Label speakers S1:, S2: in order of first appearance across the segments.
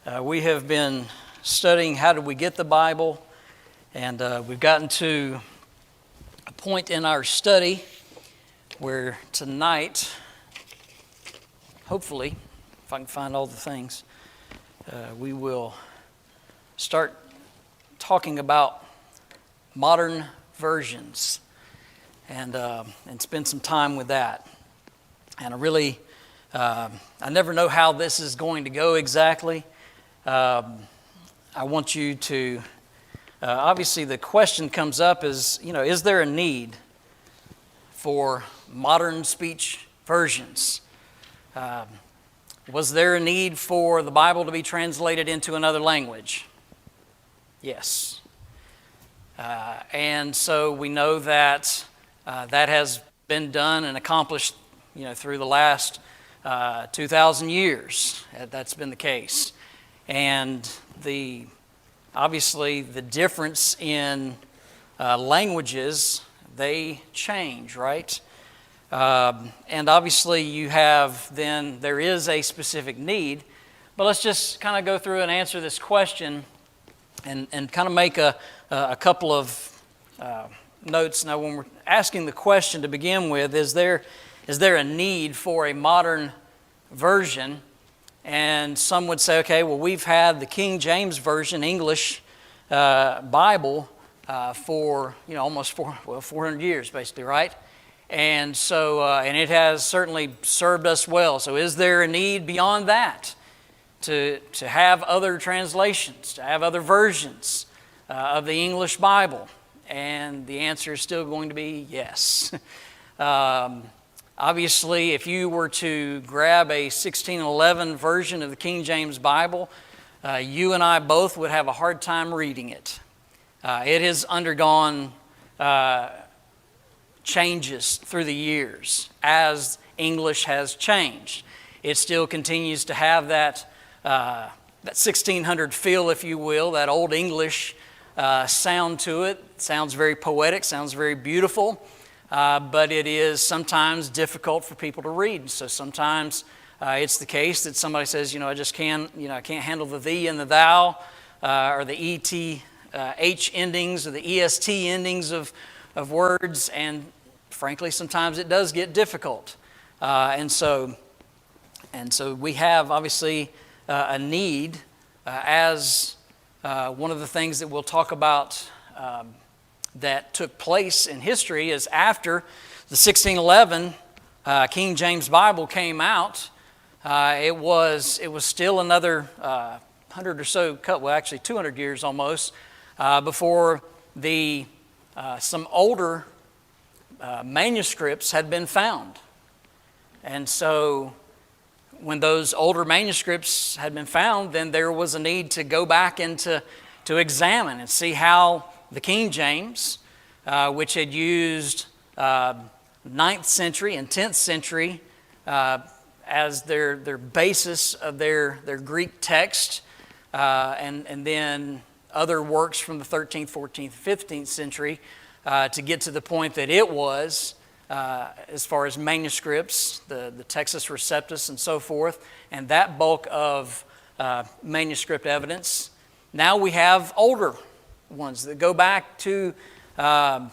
S1: We have been studying how do we get the Bible, and we've gotten to a point in our study where tonight, hopefully, if I can find all the things, we will start talking about modern versions and spend some time with that. And I never know how this is going to go exactly. I want you to, obviously the question comes up is there a need for modern speech versions? Was there a need for the Bible to be translated into another language? Yes. And so we know that that has been done and accomplished, through the last 2,000 years. That's been the case. And obviously the difference in languages, they change, right? And obviously there is a specific need, but let's just kind of go through and answer this question and kind of make a couple of notes. Now, when we're asking the question to begin with, is there a need for a modern version? And some would say, okay, well, we've had the King James Version English Bible for almost 400 years, basically, right? And so, and it has certainly served us well. So, is there a need beyond that to have other translations, to have other versions of the English Bible? And the answer is still going to be yes. Obviously, if you were to grab a 1611 version of the King James Bible, you and I both would have a hard time reading it. It has undergone changes through the years as English has changed. It still continues to have that 1600 feel, if you will, that old English sound to it. It sounds very poetic, sounds very beautiful. But it is sometimes difficult for people to read. So sometimes it's the case that somebody says, I just can't handle the thee and the thou, or the ETH endings or the EST endings of words. And frankly, sometimes it does get difficult. And so we have obviously a need, as one of the things that we'll talk about that took place in history is after the 1611 King James Bible came out. It was still another 100 or so, actually 200 years almost, before some older manuscripts had been found. And so when those older manuscripts had been found, then there was a need to go back and to examine and see how the King James, which had used 9th century and 10th century as their basis of their Greek text, and then other works from the 13th, 14th, 15th century to get to the point that it was, as far as manuscripts, the Textus Receptus and so forth, and that bulk of manuscript evidence. Now we have older ones that go back to the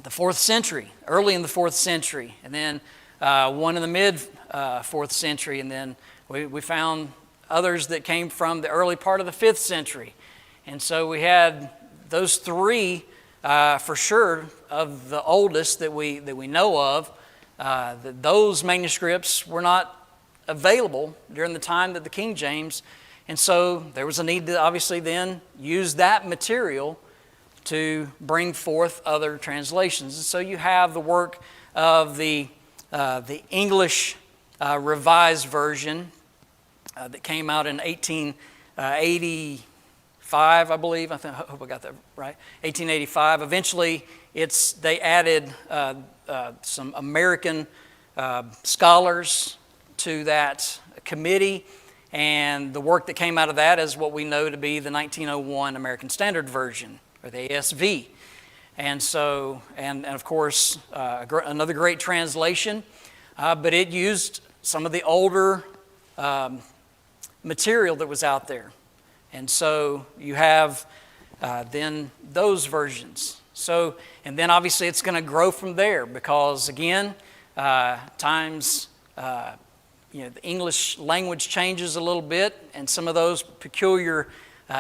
S1: 4th century, early in the 4th century, and then one in the mid 4th century, and then we found others that came from the early part of the 5th century. And so we had those three for sure of the oldest that we know of. That those manuscripts were not available during the time that the King James. And so there was a need to obviously then use that material to bring forth other translations. And so you have the work of the English Revised Version that came out in 1885, I believe. I hope I got that right. 1885. Eventually, they added some American scholars to that committee. And the work that came out of that is what we know to be the 1901 American Standard Version, or the ASV. And so, and of course, another great translation, but it used some of the older material that was out there. And so you have then those versions. So, and then obviously it's going to grow from there because, again, times, the English language changes a little bit, and some of those peculiar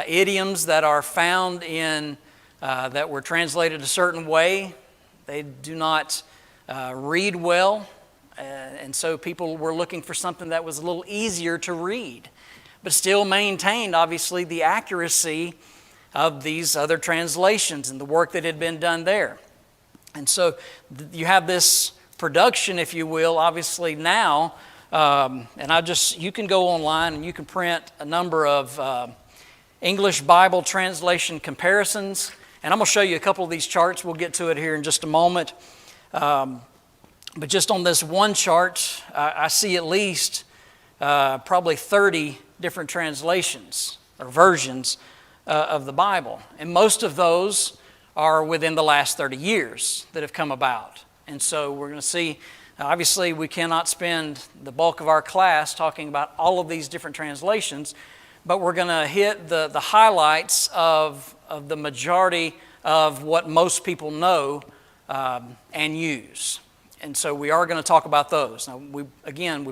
S1: idioms that are found in, that were translated a certain way, they do not read well. And so people were looking for something that was a little easier to read, but still maintained, obviously, the accuracy of these other translations and the work that had been done there. And so you have this production, if you will, obviously now, and you can go online and you can print a number of English Bible translation comparisons, and I'm going to show you a couple of these charts. We'll get to it here in just a moment. But just on this one chart, I see at least probably 30 different translations or versions of the Bible. And most of those are within the last 30 years that have come about. And so we're going to see, obviously we cannot spend the bulk of our class talking about all of these different translations, but we're going to hit the highlights of the majority of what most people know and use. And so we are going to talk about those. Now, we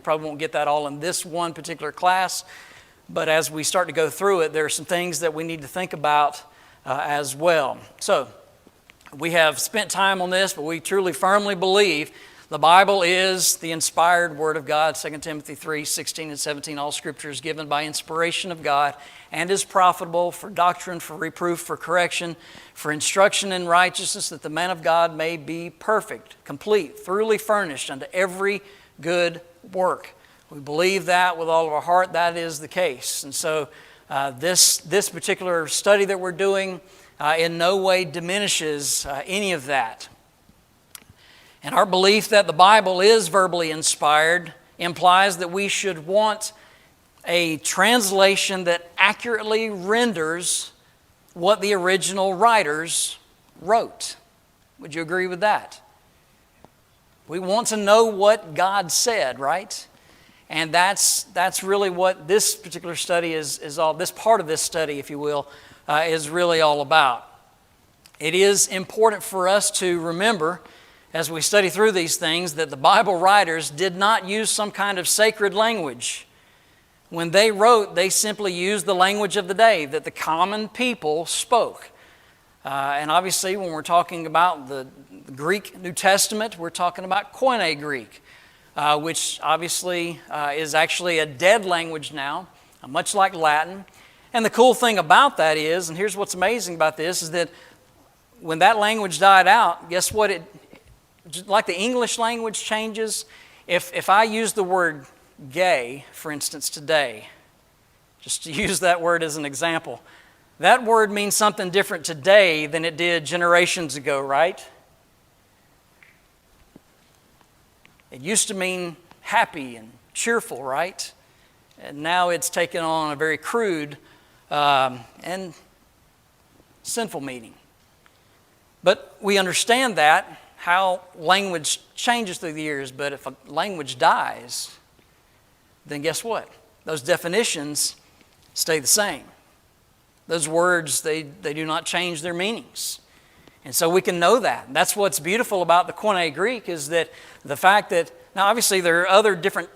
S1: probably won't get that all in this one particular class, but as we start to go through it, there are some things that we need to think about as well. So we have spent time on this, but we truly firmly believe the Bible is the inspired Word of God. 2 Timothy 3:16 and 17, all Scripture is given by inspiration of God and is profitable for doctrine, for reproof, for correction, for instruction in righteousness, that the man of God may be perfect, complete, thoroughly furnished unto every good work. We believe that with all of our heart that is the case. And so this particular study that we're doing in no way diminishes any of that. And our belief that the Bible is verbally inspired implies that we should want a translation that accurately renders what the original writers wrote. Would you agree with that? We want to know what God said, right? And that's really what this particular study is all, this part of this study, if you will, is really all about. It is important for us to remember, as we study through these things, that the Bible writers did not use some kind of sacred language. When they wrote, they simply used the language of the day that the common people spoke. And obviously, when we're talking about the Greek New Testament, we're talking about Koine Greek, which obviously is actually a dead language now, much like Latin. And the cool thing about that is, and here's what's amazing about this, is that when that language died out, guess what? Like the English language changes, if I use the word gay, for instance, today, just to use that word as an example, that word means something different today than it did generations ago, right? It used to mean happy and cheerful, right? And now it's taken on a very crude and sinful meaning. But we understand that, how language changes through the years, but if a language dies, then guess what? Those definitions stay the same. Those words, they do not change their meanings. And so we can know that. And that's what's beautiful about the Koine Greek, is that the fact that, now obviously there are other different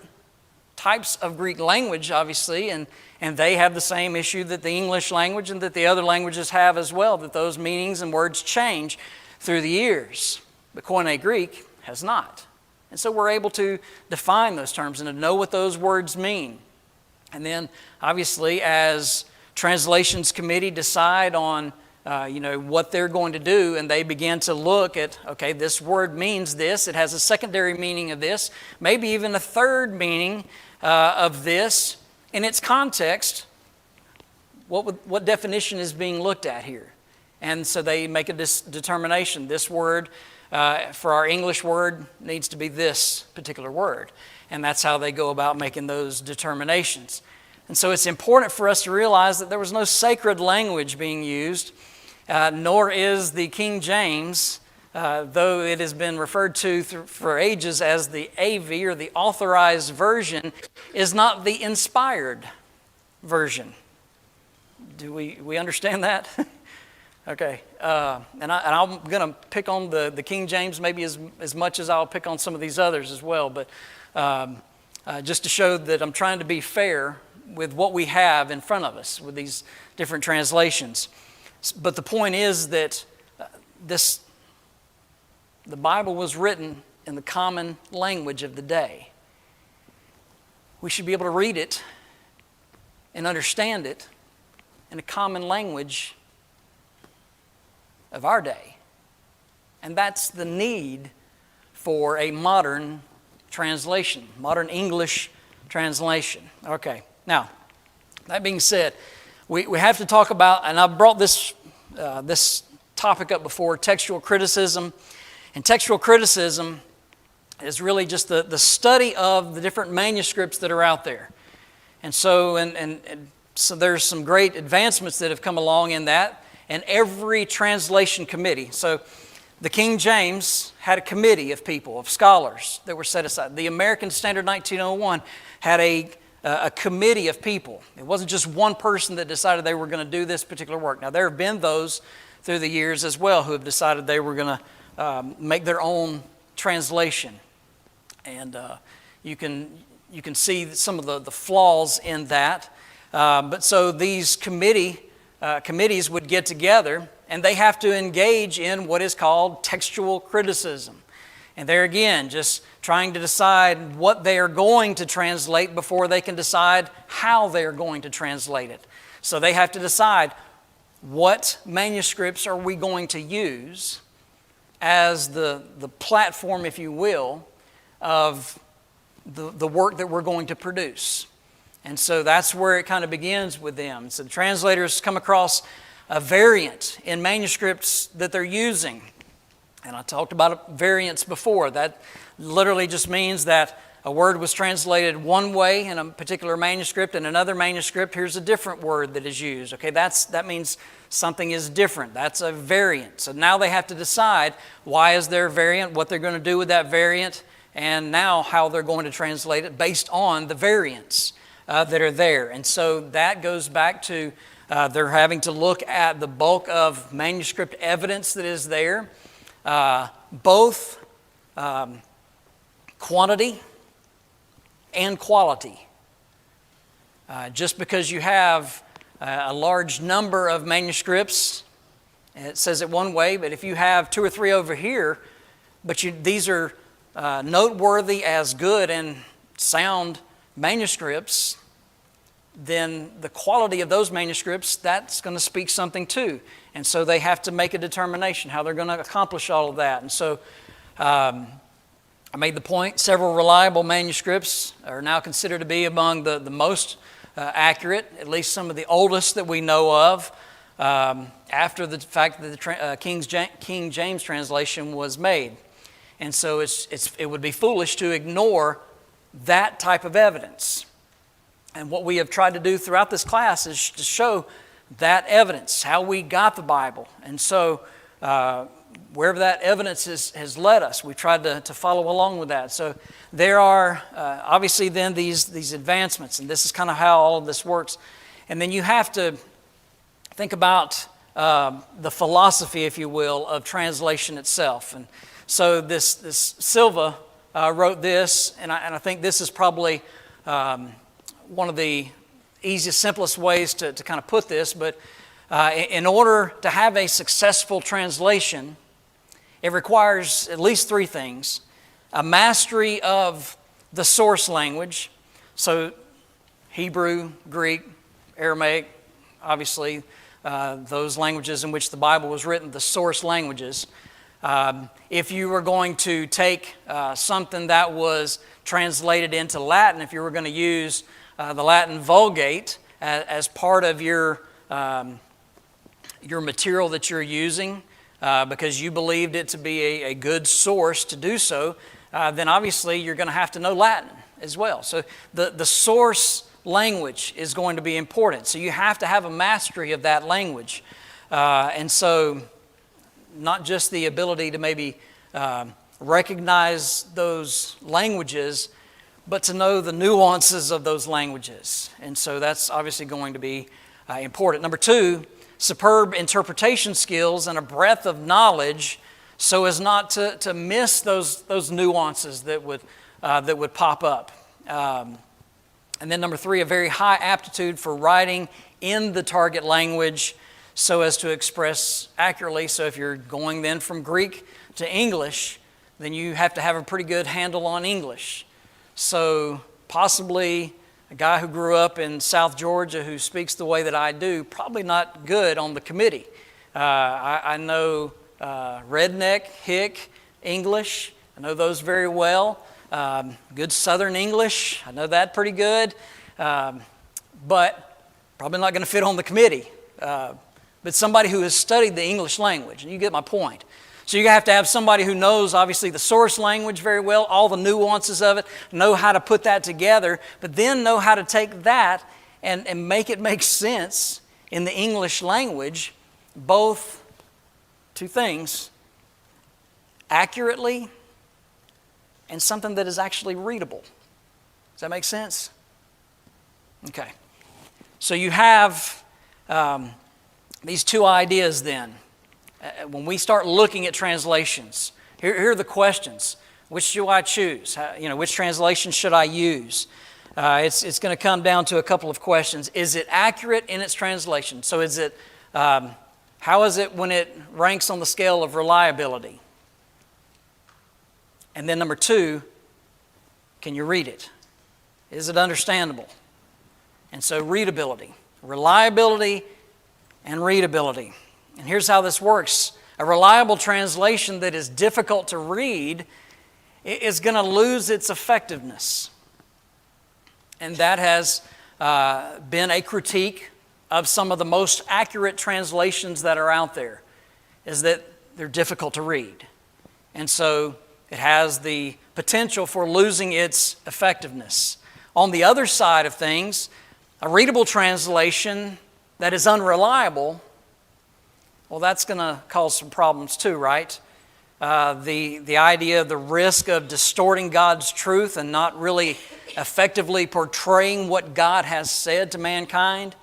S1: types of Greek language, obviously, and they have the same issue that the English language and that the other languages have as well, that those meanings and words change through the years. But Koine Greek has not. And so we're able to define those terms and to know what those words mean. And then, obviously, as translations committee decide on what they're going to do, and they begin to look at, okay, this word means this, it has a secondary meaning of this, maybe even a third meaning of this. In its context, what definition is being looked at here? And so they make a determination. This word, for our English word, needs to be this particular word. And that's how they go about making those determinations. And so it's important for us to realize that there was no sacred language being used, nor is the King James, though it has been referred to for ages as the AV, or the authorized version, is not the inspired Version. Do we understand that? Okay. And I'm going to pick on the King James maybe as much as I'll pick on some of these others as well. But just to show that I'm trying to be fair with what we have in front of us with these different translations. But the point is that the Bible was written in the common language of the day. We should be able to read it and understand it in a common language of our day. And that's the need for a modern translation, modern English translation. Okay, now, that being said, we have to talk about, and I brought this topic up before, textual criticism. And textual criticism is really just the study of the different manuscripts that are out there. And so, so there's some great advancements that have come along in that. And every translation committee, so the King James had a committee of people, of scholars that were set aside. The American Standard 1901 had a committee of people. It wasn't just one person that decided they were going to do this particular work. Now, there have been those through the years as well who have decided they were going to make their own translation. And you can see some of the flaws in that. But so these committees would get together, and they have to engage in what is called textual criticism. And there again, just trying to decide what they are going to translate before they can decide how they are going to translate it. So they have to decide what manuscripts are we going to use as the platform, if you will, of the work that we're going to produce. And so that's where it kind of begins with them. So the translators come across a variant in manuscripts that they're using. And I talked about variants before. That literally just means that a word was translated one way in a particular manuscript, and another manuscript, here's a different word that is used. Okay, that means something is different. That's a variant. So now they have to decide why is there a variant, what they're going to do with that variant, and now how they're going to translate it based on the variants that are there. And so that goes back to they're having to look at the bulk of manuscript evidence that is there, both quantity and quality. Just because you have a large number of manuscripts, it says it one way, but if you have 2 or 3 over here, but these are noteworthy as good and sound manuscripts, then the quality of those manuscripts, that's going to speak something too. And so they have to make a determination how they're going to accomplish all of that. And so I made the point, several reliable manuscripts are now considered to be among the most accurate, at least some of the oldest that we know of, after the fact that the King James translation was made. And so it would be foolish to ignore that type of evidence. And what we have tried to do throughout this class is to show that evidence, how we got the Bible. And so wherever that evidence has led us, we've tried to follow along with that. So there are obviously then these advancements, and this is kind of how all of this works. And then you have to think about the philosophy, if you will, of translation itself. And so this Silva wrote this, and I think this is probably one of the easiest, simplest ways to kind of put this, but in order to have a successful translation, it requires at least 3 things. A mastery of the source language, so Hebrew, Greek, Aramaic, obviously those languages in which the Bible was written, the source languages. If you were going to take something that was translated into Latin, if you were going to use the Latin Vulgate as part of your material that you're using, because you believed it to be a good source to do so, then obviously you're going to have to know Latin as well. So the source language is going to be important. So you have to have a mastery of that language. And so not just the ability to maybe recognize those languages, but to know the nuances of those languages. And so that's obviously going to be important. Number two, superb interpretation skills and a breadth of knowledge so as not to miss those nuances that would pop up. And then number three, a very high aptitude for writing in the target language so as to express accurately. So if you're going then from Greek to English, then you have to have a pretty good handle on English. So possibly a guy who grew up in South Georgia who speaks the way that I do, probably not good on the committee. I know redneck, hick, English. I know those very well. Good Southern English. I know that pretty good. But probably not going to fit on the committee. But somebody who has studied the English language, and you get my point. So you have to have somebody who knows, obviously, the source language very well, all the nuances of it, know how to put that together, but then know how to take that and make it make sense in the English language, both two things, accurately and something that is actually readable. Does that make sense? Okay. So you have these two ideas then. When we start looking at translations, here are the questions. Which do I choose? Which translation should I use? It's going to come down to a couple of questions. Is it accurate in its translation? So is it, how is it when it ranks on the scale of reliability? And then number two, can you read it? Is it understandable? And so readability, reliability, and readability. And here's how this works. A reliable translation that is difficult to read is going to lose its effectiveness. And that has been a critique of some of the most accurate translations that are out there, is that they're difficult to read. And so it has the potential for losing its effectiveness. On the other side of things, a readable translation that is unreliable, well, that's going to cause some problems too, right? The idea of the risk of distorting God's truth and not really effectively portraying what God has said to mankind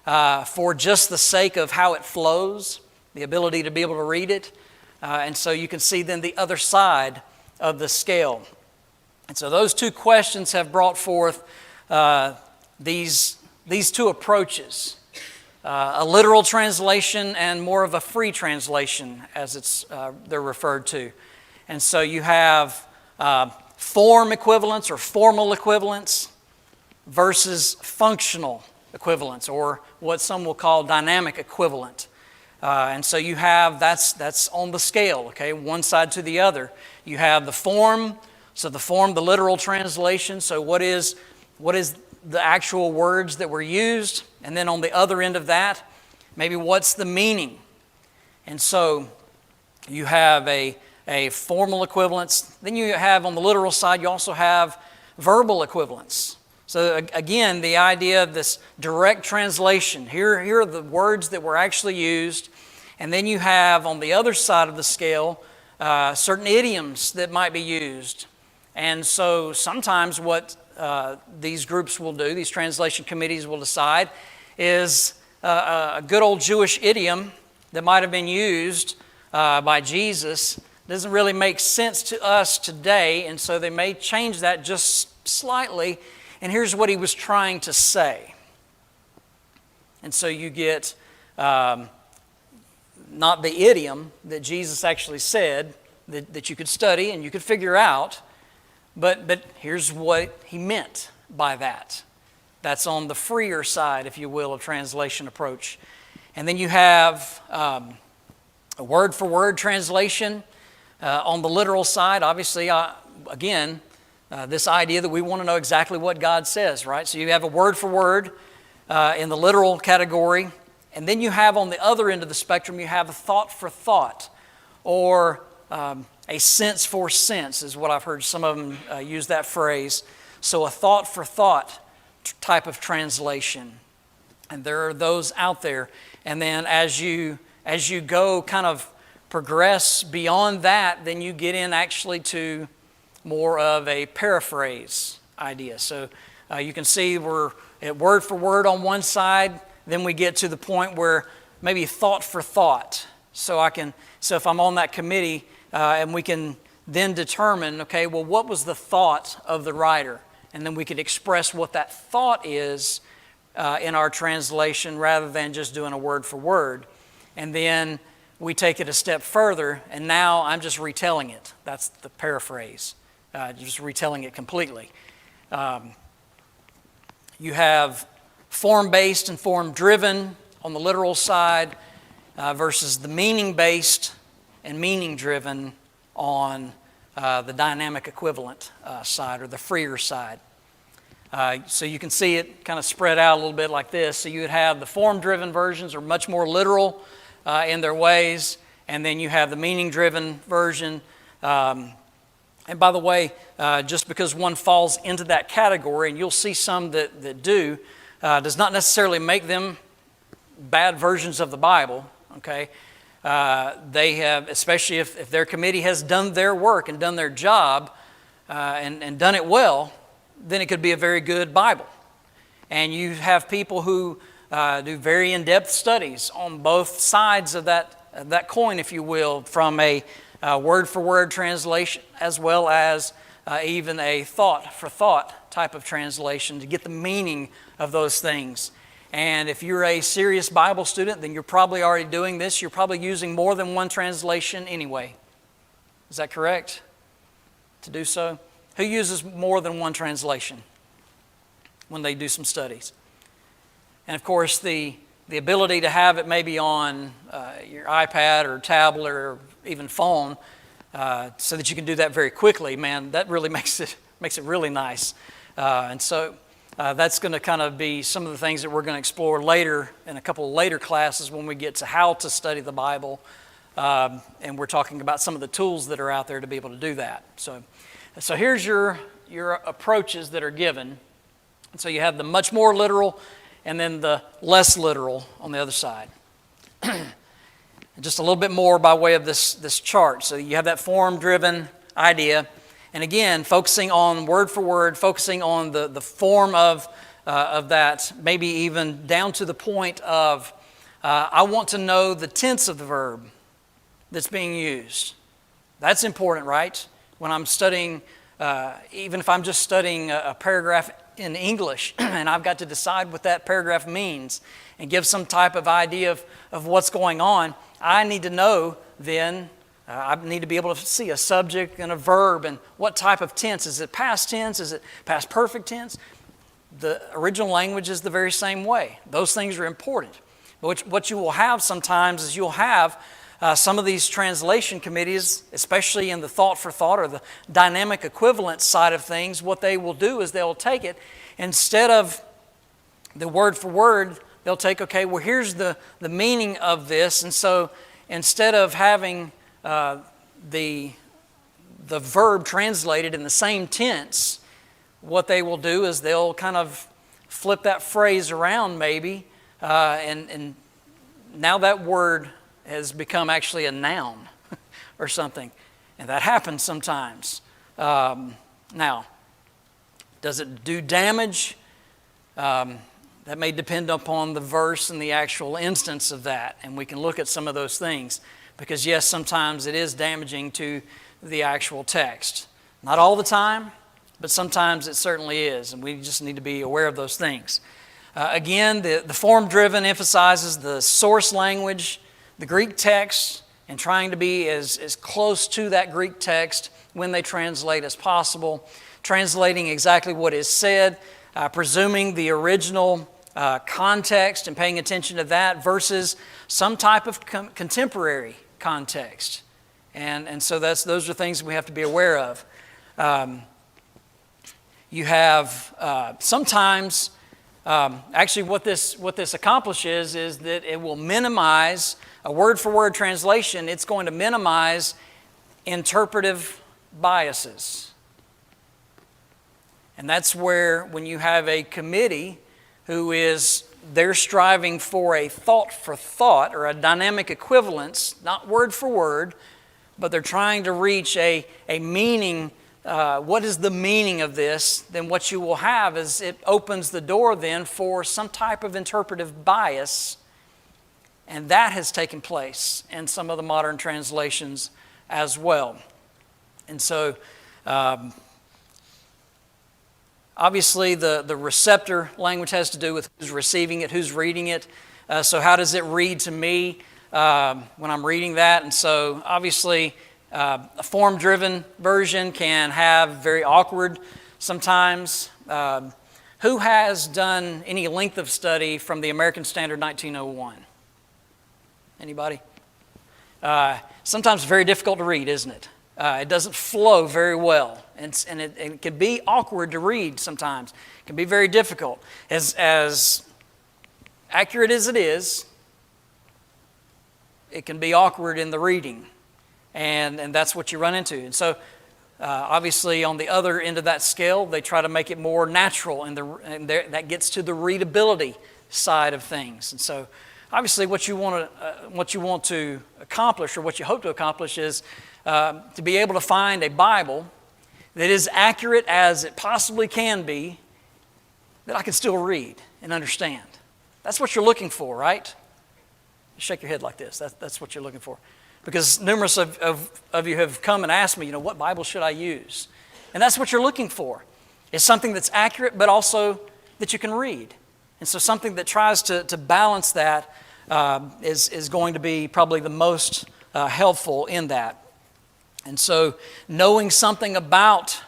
S1: for just the sake of how it flows, the ability to be able to read it. And so you can see then the other side of the scale. And so those two questions have brought forth these two approaches. A literal translation and more of a free translation, as they're referred to. And so you have form equivalence or formal equivalence versus functional equivalence, or what some will call dynamic equivalent. And so you have, that's on the scale, okay, one side to the other. You have the form, so the form, the literal translation, so what is the actual words that were used, and then on the other end of that, maybe what's the meaning. And so you have a formal equivalence. Then you have on the literal side, you also have verbal equivalence. So again, the idea of this direct translation. Here are the words that were actually used. And then you have on the other side of the scale, certain idioms that might be used. And so sometimes what these groups will do, these translation committees will decide, is a good old Jewish idiom that might have been used by Jesus doesn't really make sense to us today, and so they may change that just slightly, and here's what he was trying to say. And so you get not the idiom that Jesus actually said that you could study and you could figure out, but here's what he meant by that. That's on the freer side, if you will, of translation approach. And then you have a word-for-word translation on the literal side. Obviously, again, this idea that we want to know exactly what God says, right? So you have a word-for-word in the literal category. And then you have on the other end of the spectrum, you have a thought-for-thought, or a sense-for-sense is what I've heard some of them use that phrase. So a thought-for-thought type of translation. And there are those out there. And then as you go kind of progress beyond that, then you get in actually to more of a paraphrase idea. So you can see we're at word for word on one side, then we get to the point where maybe thought for thought. So if I'm on that committee and we can then determine, okay, well, what was the thought of the writer? And then we could express what that thought is in our translation rather than just doing a word for word. And then we take it a step further, and now I'm just retelling it. That's the paraphrase, just retelling it completely. You have form-based and form-driven on the literal side versus the meaning-based and meaning-driven on the dynamic equivalent side, or the freer side. So you can see it kind of spread out a little bit like this. So you would have the form-driven versions are much more literal in their ways, and then you have the meaning-driven version. And by the way, just because one falls into that category, and you'll see some that do, does not necessarily make them bad versions of the Bible, okay? They have, especially if their committee has done their work and done their job and done it well, then it could be a very good Bible. And you have people who do very in-depth studies on both sides of that coin, if you will, from a word-for-word translation as well as even a thought-for-thought type of translation to get the meaning of those things. And if you're a serious Bible student, then you're probably already doing this. You're probably using more than one translation anyway. Is that correct? To do so? Who uses more than one translation when they do some studies? And of course, the ability to have it maybe on your iPad or tablet or even phone so that you can do that very quickly, man, that really makes it really nice. And so that's going to kind of be some of the things that we're going to explore later in a couple of later classes when we get to how to study the Bible. And we're talking about some of the tools that are out there to be able to do that. So here's your approaches that are given. And so you have the much more literal and then the less literal on the other side. Just a little bit more by way of this chart. So you have that form-driven idea. And again, focusing on word for word, focusing on the form of that, maybe even down to the point of, I want to know the tense of the verb that's being used. That's important, right? When I'm studying, even if I'm just studying a paragraph in English, and I've got to decide what that paragraph means and give some type of idea of what's going on, I need to know then, I need to be able to see a subject and a verb and what type of tense. Is it past tense? Is it past perfect tense? The original language is the very same way. Those things are important. But what you will have sometimes is you'll have some of these translation committees, especially in the thought for thought or the dynamic equivalent side of things, what they will do is they'll take it, instead of the word for word, they'll take, okay, well, here's the meaning of this. And so instead of having the verb translated in the same tense, what they will do is they'll kind of flip that phrase around maybe, and now that word has become actually a noun or something. And that happens sometimes. Now, does it do damage? That may depend upon the verse and the actual instance of that. And we can look at some of those things. Because yes, sometimes it is damaging to the actual text. Not all the time, but sometimes it certainly is. And we just need to be aware of those things. Again, the form-driven emphasizes the source language, the Greek text, and trying to be as close to that Greek text when they translate as possible, translating exactly what is said, presuming the original context and paying attention to that versus some type of contemporary context. And so those are things we have to be aware of. You have sometimes, actually what this accomplishes is that it will minimize a word-for-word translation. It's going to minimize interpretive biases. And that's where when you have a committee they're striving for a thought for thought or a dynamic equivalence, not word for word, but they're trying to reach a meaning what is the meaning of this, then what you will have is it opens the door then for some type of interpretive bias, and that has taken place in some of the modern translations as well. And so, obviously, the receptor language has to do with who's receiving it, who's reading it. So how does it read to me when I'm reading that? And so, obviously, a form-driven version can have very awkward sometimes. Who has done any length of study from the American Standard 1901? Anybody? Sometimes very difficult to read, isn't it? It doesn't flow very well, and it can be awkward to read sometimes. It can be very difficult. As accurate as it is, it can be awkward in the reading, and that's what you run into. And so, obviously, on the other end of that scale, they try to make it more natural, and that gets to the readability side of things. And so, obviously, what you want to accomplish, or what you hope to accomplish, is to be able to find a Bible that is accurate as it possibly can be, that I can still read and understand. That's what you're looking for, right? Shake your head like this. That's what you're looking for. Because numerous of you have come and asked me, what Bible should I use? And that's what you're looking for. It's something that's accurate, but also that you can read. And so something that tries to balance that is going to be probably the most helpful in that. And so knowing something about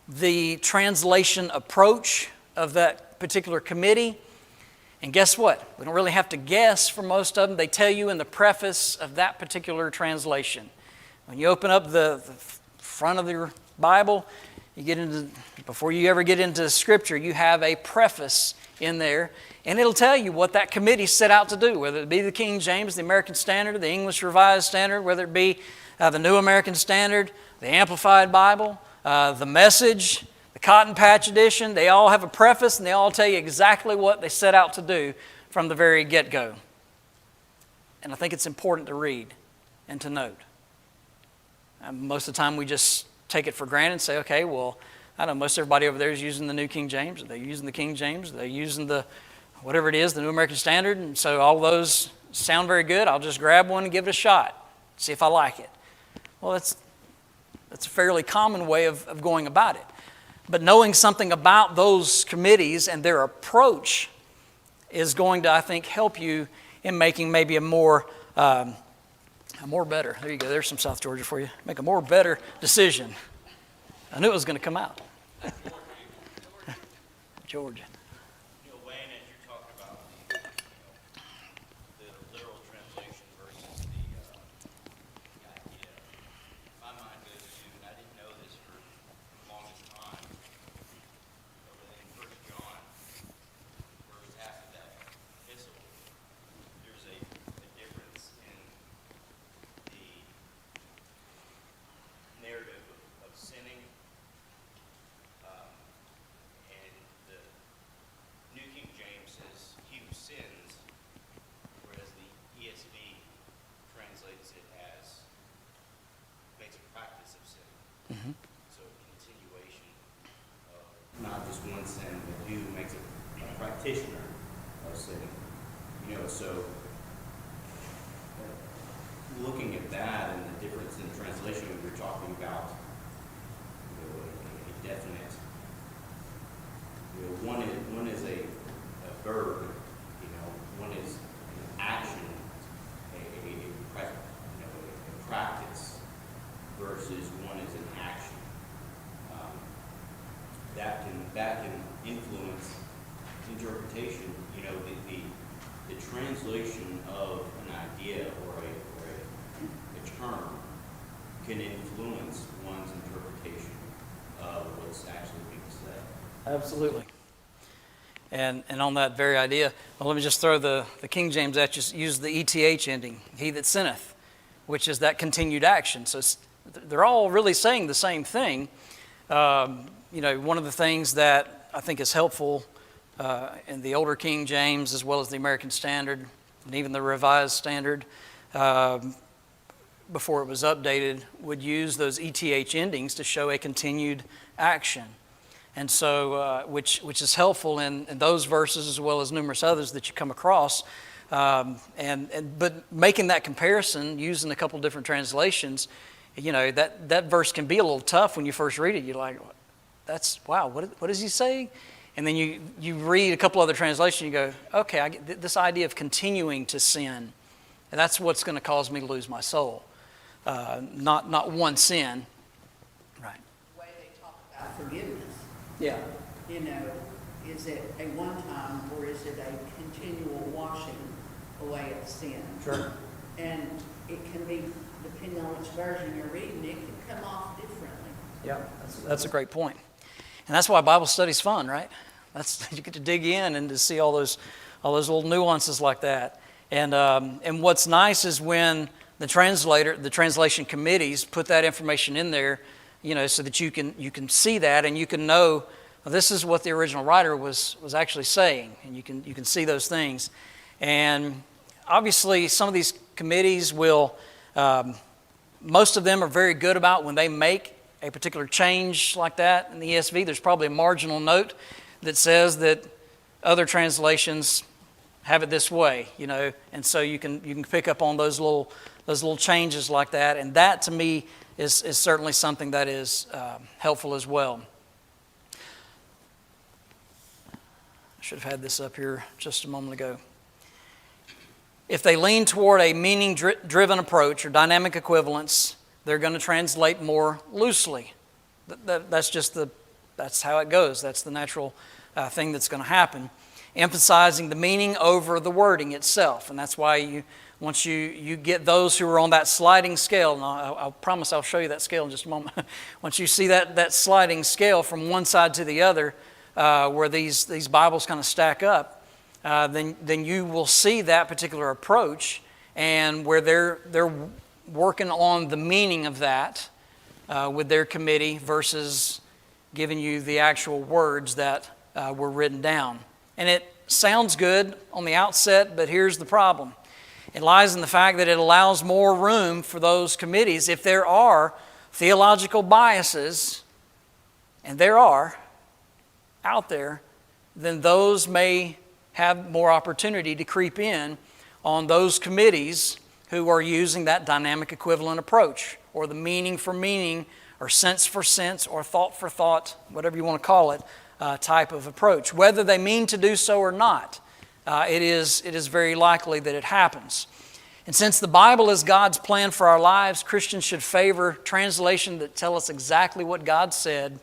S1: the translation approach of that particular committee, and guess what? We don't really have to guess for most of them. They tell you in the preface of that particular translation. When you open up the front of your Bible, before you ever get into Scripture, you have a preface in there, and it'll tell you what that committee set out to do, whether it be the King James, the American Standard, the English Revised Standard, whether it be the New American Standard, the Amplified Bible, the Message, the Cotton Patch Edition. They all have a preface, and they all tell you exactly what they set out to do from the very get-go. And I think it's important to read and to note. Most of the time we just take it for granted and say, okay, well, I know most everybody over there is using the New King James, or they're using the King James, or they're using the whatever it is, the New American Standard, and so all those sound very good. I'll just grab one and give it a shot, see if I like it. Well, that's a fairly common way of going about it. But knowing something about those committees and their approach is going to, I think, help you in making maybe a more better, there you go, there's some South Georgia for you, make a more better decision. I knew it was going to come out. Georgia.
S2: Wayne, as you're talking about the literal translation versus the idea, my mind goes to, and I didn't know this for the longest time, but within 1 John, first half of that epistle, there's a difference in the narrative of sinning. And the New King James says, he who sins, whereas the ESV translates it as makes a practice of sin.
S1: Mm-hmm.
S2: So a continuation of not just one sin, but who makes a practitioner of sinning. So looking at that and the difference in translation, we were talking about a definite. One is a verb, one is an action, a practice, versus one is an action. That can influence interpretation. The translation of an idea or a term can influence one's interpretation of what's actually being said.
S1: Absolutely. And on that very idea, well, let me just throw the King James at you, use the ETH ending, he that sinneth, which is that continued action. So they're all really saying the same thing. One of the things that I think is helpful in the older King James, as well as the American Standard, and even the Revised Standard, before it was updated, would use those ETH endings to show a continued action. And so, which is helpful in those verses as well as numerous others that you come across. But making that comparison using a couple different translations, that verse can be a little tough when you first read it. You're like, wow, what is he saying? And then you read a couple other translations, you go, okay, I get this idea of continuing to sin. And that's what's going to cause me to lose my soul. Not one sin. Right.
S3: The way they talk about forgiveness,
S1: Yeah.
S3: Is it a one-time or is it a continual washing away of sin?
S1: Sure.
S3: And it can be, depending on which version you're reading, it can come off differently.
S1: Yeah, that's a great point. And that's why Bible study's fun, right? You get to dig in and to see all those little nuances like that. And what's nice is when the translation committees put that information in there, so that you can see that and you can know, well, this is what the original writer was actually saying, and you can see those things. And obviously, some of these committees will, most of them are very good about when they make a particular change like that in the ESV. There's probably a marginal note that says that other translations have it this way, and so you can pick up on those little changes like that, and that to me is certainly something that is helpful as well. I should have had this up here just a moment ago. If they lean toward a meaning-driven approach or dynamic equivalence, they're going to translate more loosely. That's how it goes. That's the natural thing that's going to happen. Emphasizing the meaning over the wording itself. And that's why once you get those who are on that sliding scale, and I promise I'll show you that scale in just a moment. Once you see that sliding scale from one side to the other, where these Bibles kind of stack up, then you will see that particular approach, and where they're working on the meaning of that with their committee versus giving you the actual words that were written down. And it sounds good on the outset, but here's the problem. It lies in the fact that it allows more room for those committees. If there are theological biases, and there are out there, then those may have more opportunity to creep in on those committees who are using that dynamic equivalent approach, or the meaning for meaning, or sense for sense, or thought for thought, whatever you want to call it, type of approach. Whether they mean to do so or not, it is very likely that it happens. And since the Bible is God's plan for our lives, Christians should favor translations that tell us exactly what God said,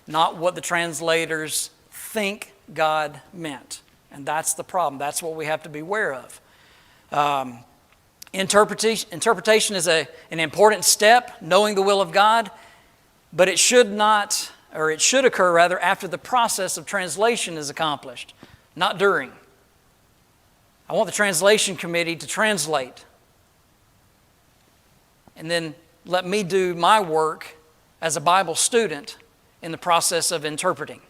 S1: not what the translators think God meant. And that's the problem. That's what we have to be aware of. Interpretation is an important step, knowing the will of God, but it should occur rather after the process of translation is accomplished, not during. I want the translation committee to translate, and then let me do my work as a Bible student in the process of interpreting.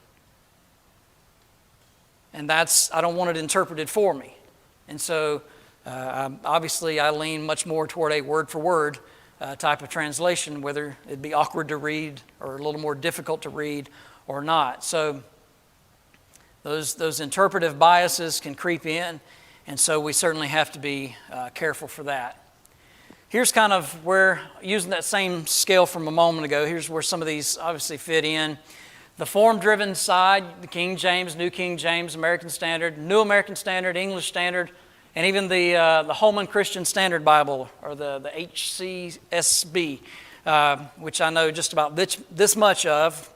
S1: And I don't want it interpreted for me. And so obviously I lean much more toward a word-for-word type of translation, whether it'd be awkward to read or a little more difficult to read or not. So those interpretive biases can creep in, and so we certainly have to be careful for that. Here's kind of where, using that same scale from a moment ago, here's where some of these obviously fit in. The form-driven side, the King James, New King James, American Standard, New American Standard, English Standard, and even the Holman Christian Standard Bible, or the HCSB, which I know just about this much of,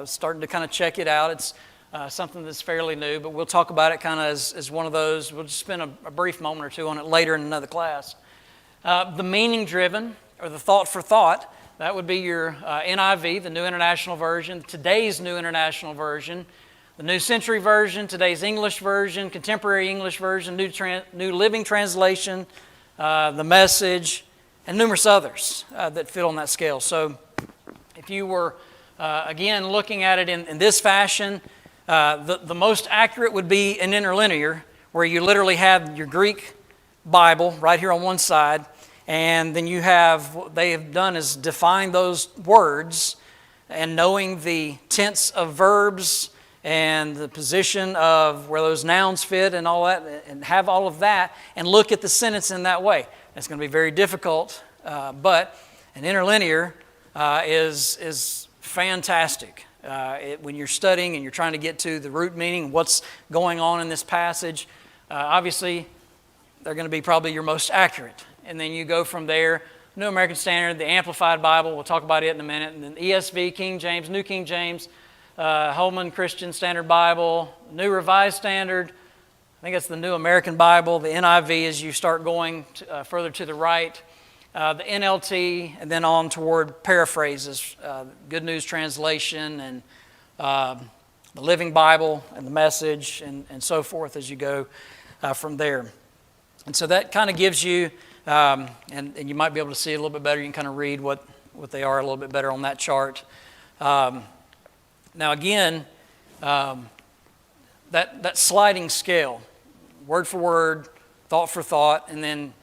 S1: starting to kind of check it out. It's something that's fairly new, but we'll talk about it kind of as one of those. We'll just spend a brief moment or two on it later in another class. The meaning-driven, or the thought for thought, that would be your NIV, the New International Version, today's New International Version, the New Century Version, today's English Version, Contemporary English Version, New Living Translation, the Message, and numerous others that fit on that scale. So if you were, again, looking at it in this fashion, the most accurate would be an interlinear, where you literally have your Greek Bible right here on one side, And then you have, what they have done is define those words, and knowing the tense of verbs and the position of where those nouns fit and all that, and have all of that, and look at the sentence in that way. It's going to be very difficult, but an interlinear is fantastic. When you're studying and you're trying to get to the root meaning, what's going on in this passage, obviously they're going to be probably your most accurate. And then you go from there, New American Standard, the Amplified Bible, we'll talk about it in a minute, and then ESV, King James, New King James, Holman Christian Standard Bible, New Revised Standard, I think it's the New American Bible, the NIV as you start going further to the right, the NLT, and then on toward paraphrases, Good News Translation, and the Living Bible, and the Message, and so forth as you go from there. And so that kind of gives you, and you might be able to see it a little bit better. You can kind of read what they are a little bit better on that chart. Now again, that sliding scale, word for word, thought for thought, and then,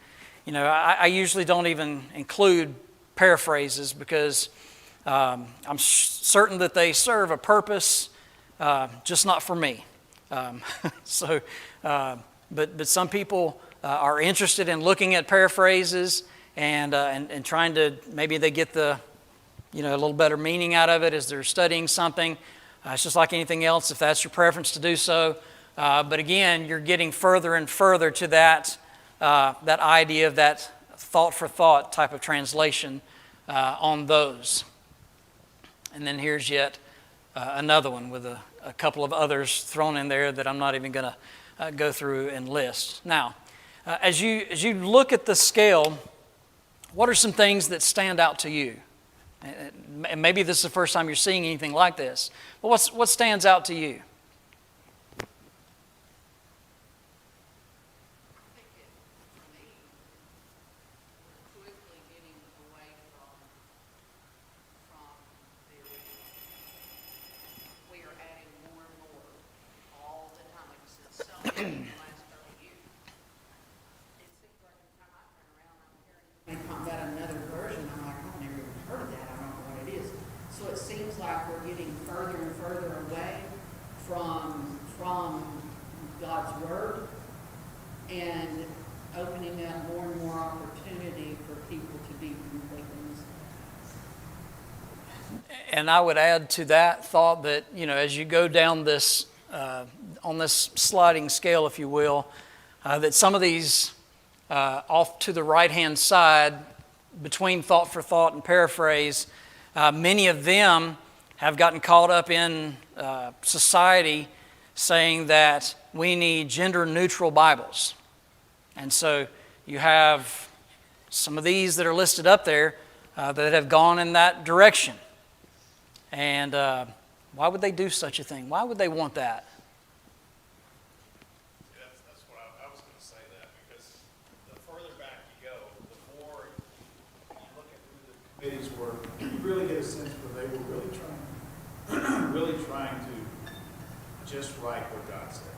S1: I usually don't even include paraphrases because I'm certain that they serve a purpose, just not for me. But some people are interested in looking at paraphrases and trying to, maybe they get a little better meaning out of it as they're studying something. It's just like anything else, if that's your preference to do so. But again, you're getting further and further to that idea of that thought for thought type of translation on those. And then here's yet another one with a couple of others thrown in there that I'm not even going to go through and list. Now, as you look at the scale, what are some things that stand out to you? And maybe this is the first time you're seeing anything like this. But what stands out to you?
S3: From God's Word and opening up more and more opportunity for people to be completely themselves.
S1: And I would add to that thought that, as you go down this, on this sliding scale, if you will, that some of these off to the right-hand side, between thought for thought and paraphrase, many of them have gotten caught up in society saying that we need gender-neutral Bibles. And so you have some of these that are listed up there that have gone in that direction. And why would they do such a thing? Why would they want that?
S4: That's what I was going to say that, because the further back you go, the more you look at who the committees were, you really get a sense where they were really trying to just write what God said.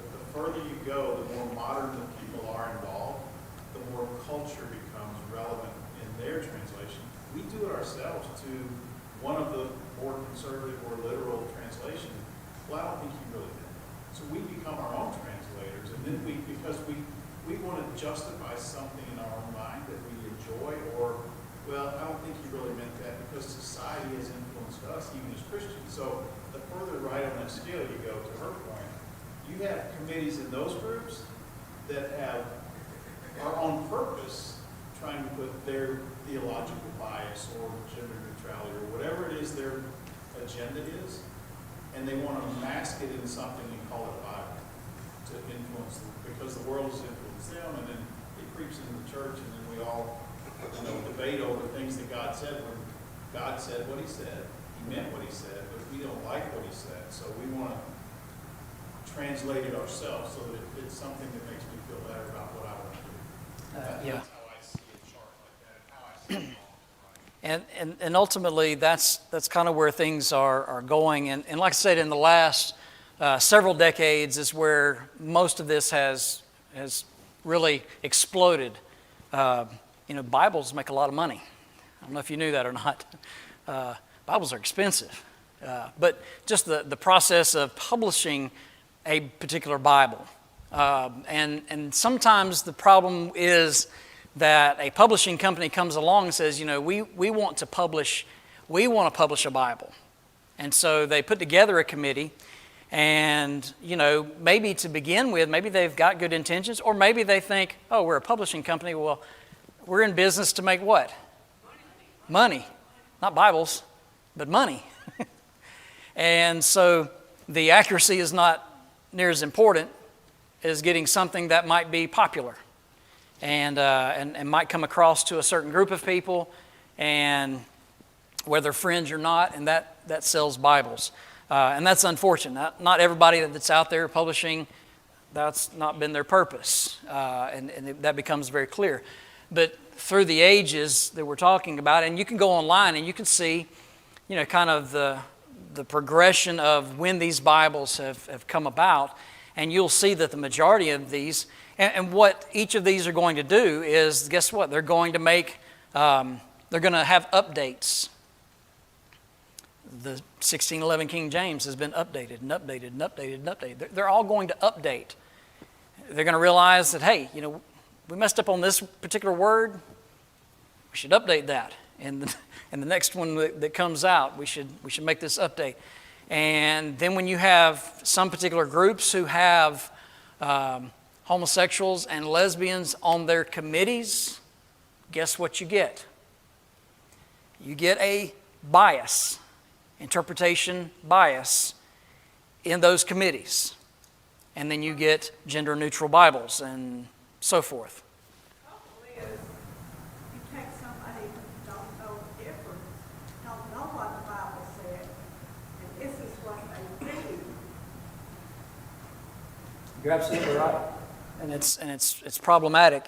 S4: But the further you go, the more modern the people are involved, the more culture becomes relevant in their translation. We do it ourselves to one of the more conservative or literal translations. Well, I don't think he really did. So we become our own translators, and then because we want to justify something in our own mind that we enjoy, or, well, I don't think he really meant that because society has influenced us, even as Christians. So the further right on that scale you go, to her point, you have committees in those groups that are on purpose trying to put their theological bias or gender neutrality or whatever it is their agenda is, and they want to mask it in something and call it Bible to influence them, because the world has influenced them, and then it creeps into the church, and then we all debate over things that God said when God said what he said. He meant what he said, but we don't like what he said, so we want to translate it ourselves so that it's something that makes me feel better about what I want to do.
S1: Yeah.
S4: That's how I see a chart like that, and how I see it all.
S1: And ultimately, that's kind of where things are going. And like I said, in the last several decades is where most of this has really exploded. Bibles make a lot of money. I don't know if you knew that or not. Bibles are expensive. But just the process of publishing a particular Bible. And sometimes the problem is that a publishing company comes along and says, we want to publish a Bible. And so they put together a committee, and, maybe to begin with, maybe they've got good intentions, or maybe they think, oh, we're a publishing company. Well, we're in business to make what? Money. Not Bibles, but money. And so the accuracy is not near as important as getting something that might be popular and might come across to a certain group of people, and whether fringe or not, and that sells Bibles. And that's unfortunate. Not everybody that's out there publishing, that's not been their purpose. And that becomes very clear. But through the ages that we're talking about, and you can go online and you can see, kind of the progression of when these Bibles have come about, and you'll see that the majority of these, and what each of these are going to do is, guess what? They're going to they're going to have updates. The 1611 King James has been updated and updated and updated and updated. They're all going to update. They're going to realize that, hey, we messed up on this particular word. We should update that. And the next one that comes out, we should make this update. And then when you have some particular groups who have homosexuals and lesbians on their committees, guess what you get? You get a bias, interpretation bias in those committees. And then you get gender-neutral Bibles and so forth.
S5: Problem is, you take somebody who don't know the difference, don't know what the Bible said, and this is what they read.
S1: You're absolutely right, and it's problematic.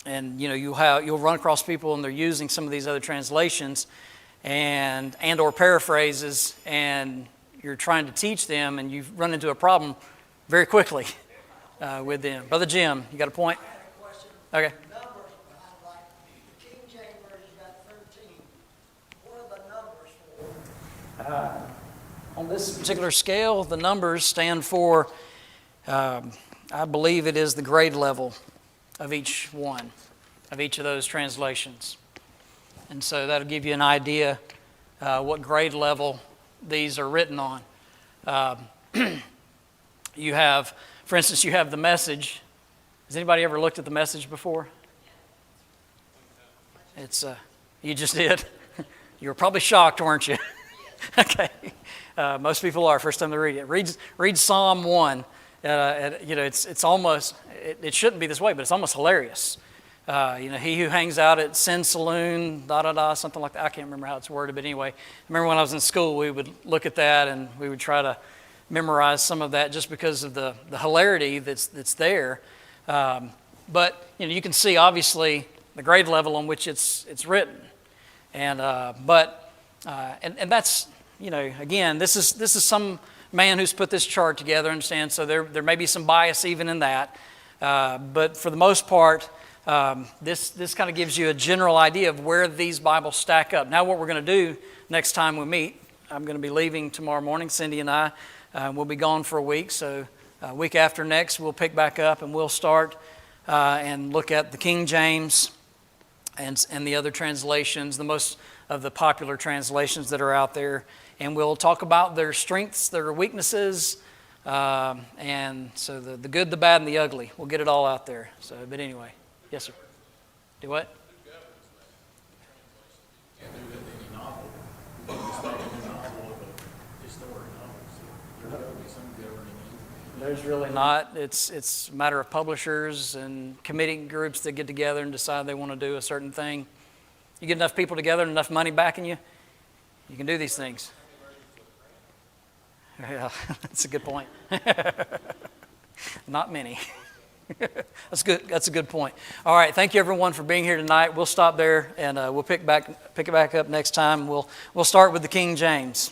S1: And you'll run across people and they're using some of these other translations and or paraphrases, and you're trying to teach them, and you run into a problem very quickly with them. Brother Jim, you got a point?
S6: I had a question.
S1: Okay.
S6: Numbers behind, like, the King James Version got 13. What are the numbers for?
S1: On this particular scale, the numbers stand for, I believe it is the grade level of each one, of each of those translations. And so that'll give you an idea what grade level these are written on. You have, for instance, you have the Message. Has anybody ever looked at the Message before? It's you just did. You were probably shocked, weren't you? Okay. Most people are first time they read it. Read Psalm 1. It's almost, it shouldn't be this way, but it's almost hilarious. He who hangs out at Sin Saloon, something like that. I can't remember how it's worded, but anyway, I remember when I was in school, we would look at that and we would try to memorize some of that just because of the hilarity that's there. But you can see obviously the grade level on which it's written, and that's again, this is some man who's put this chart together. Understand? So there may be some bias even in that, but for the most part. This kind of gives you a general idea of where these Bibles stack up. Now what we're going to do next time we meet, I'm going to be leaving tomorrow morning, Cindy and I. We'll be gone for a week, so a week after next we'll pick back up and we'll start and look at the King James and the other translations, the most of the popular translations that are out there. And we'll talk about their strengths, their weaknesses, and so the good, the bad, and the ugly. We'll get it all out there. So, but anyway. Yes, sir. Do what?
S4: Can't do that in any novel. You can just make a new novel of a historic novel. So there's got to be some governing.
S1: There's really not. It's a matter of publishers and committee groups that get together and decide they want to do a certain thing. You get enough people together and enough money backing you, you can do these things. Yeah, that's a good point. Not many. That's good. That's a good point. All right. Thank you, everyone, for being here tonight. We'll stop there and we'll pick it back up next time. We'll start with the King James.